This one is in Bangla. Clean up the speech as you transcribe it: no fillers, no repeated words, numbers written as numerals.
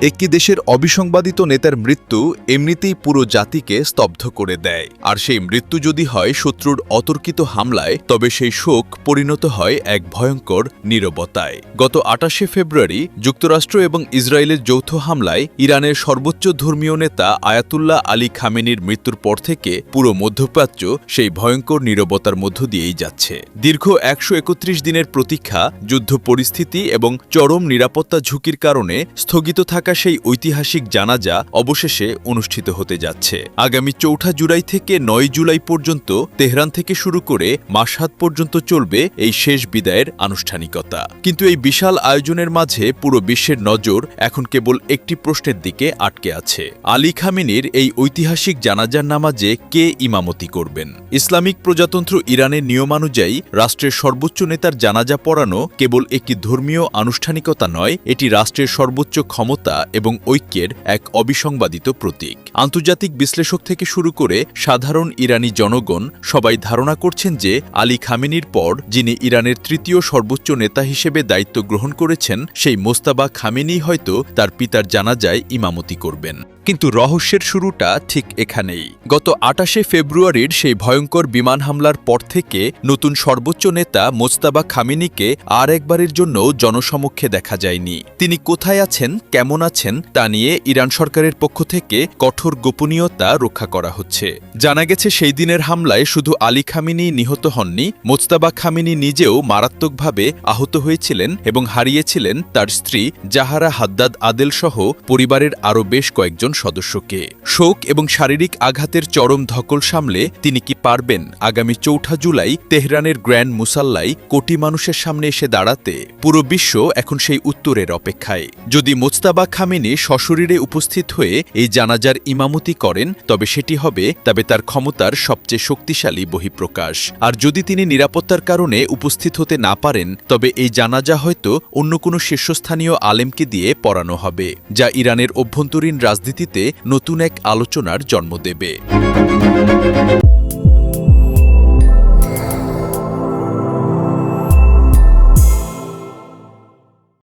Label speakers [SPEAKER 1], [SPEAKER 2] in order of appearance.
[SPEAKER 1] একটি দেশের অবিসংবাদিত নেতার মৃত্যু এমনিতেই পুরো জাতিকে স্তব্ধ করে দেয়, আর সেই মৃত্যু যদি হয় শত্রুর অতর্কিত হামলায়, তবে সেই শোক পরিণত হয় এক ভয়ঙ্কর নীরবতায়। গত ২৮শে ফেব্রুয়ারি যুক্তরাষ্ট্র এবং ইসরায়েলের যৌথ হামলায় ইরানের সর্বোচ্চ ধর্মীয় নেতা আয়াতুল্লাহ আলী খামেনির মৃত্যুর পর থেকে পুরো মধ্যপ্রাচ্য সেই ভয়ঙ্কর নীরবতার মধ্য দিয়েই যাচ্ছে। দীর্ঘ ১৩১ দিনের প্রতীক্ষা, যুদ্ধ পরিস্থিতি এবং চরম নিরাপত্তা ঝুঁকির কারণে স্থগিত থাকা সেই ঐতিহাসিক জানাজা অবশেষে অনুষ্ঠিত হতে যাচ্ছে। আগামী ৪ জুলাই থেকে ৯ জুলাই পর্যন্ত তেহরান থেকে শুরু করে মাশহাদ পর্যন্ত চলবে এই শেষ বিদায়ের আনুষ্ঠানিকতা। কিন্তু এই বিশাল আয়োজনের মাঝে পুরো বিশ্বের নজর এখন কেবল একটি প্রশ্নের দিকে আটকে আছে। আলী খামেনির এই ঐতিহাসিক জানাজার নামাজে কে ইমামতি করবেন? ইসলামিক প্রজাতন্ত্র ইরানের নিয়মানুযায়ী রাষ্ট্রের সর্বোচ্চ নেতার জানাজা পড়ানো কেবল একটি ধর্মীয় আনুষ্ঠানিকতা নয়, এটি রাষ্ট্রের সর্বোচ্চ ক্ষমতা এবং ঐক্যের এক অবিসংবাদিত প্রতীক। আন্তর্জাতিক বিশ্লেষক থেকে শুরু করে সাধারণ ইরানি জনগণ সবাই ধারণা করছেন যে আলী খামেনির পর যিনি ইরানের তৃতীয় সর্বোচ্চ নেতা হিসেবে দায়িত্ব গ্রহণ করেছেন, সেই মোজতাবা খামেনিই হয়তো তার পিতার জানাজায় ইমামতি করবেন। কিন্তু রহস্যের শুরুটা ঠিক এখানেই। গত ২৮শে ফেব্রুয়ারির সেই ভয়ঙ্কর বিমান হামলার পর থেকে নতুন সর্বোচ্চ নেতা মোজতাবা খামেনিকে আর একবারের জন্য জনসমক্ষে দেখা যায়নি। তিনি কোথায় আছেন, কেমন আছেন তা নিয়ে ইরান সরকারের পক্ষ থেকে কঠোর গোপনীয়তা রক্ষা করা হচ্ছে। জানা গেছে সেই দিনের হামলায় শুধু আলী খামেনি নিহত হননি, মোজতাবা খামেনি নিজেও মারাত্মকভাবে আহত হয়েছিলেন এবং হারিয়েছিলেন তার স্ত্রী জাহারা হাদ্দাদ আদেল সহ পরিবারের আরও বেশ কয়েকজন সদস্যকে। শোক এবং শারীরিক আঘাতের চরম ধকল সামলে তিনি কি পারবেন আগামী ৪ জুলাই তেহরানের গ্র্যান্ড মুসাল্লায় কোটি মানুষের সামনে এসে দাঁড়াতে? পুরো বিশ্ব এখন সেই উত্তরের অপেক্ষায়। যদি মোজতাবা খামেনি সশরীরে উপস্থিত হয়ে এই জানাজার ইমামতি করেন, তবে সেটি হবে তার ক্ষমতার সবচেয়ে শক্তিশালী বহিঃপ্রকাশ। আর যদি তিনি নিরাপত্তার কারণে উপস্থিত হতে না পারেন, তবে এই জানাজা হয়তো অন্য কোনো শীর্ষস্থানীয় আলেমকে দিয়ে পড়ানো হবে, যা ইরানের অভ্যন্তরীণ রাজনীতিতে নতুন এক আলোচনার জন্ম দেবে।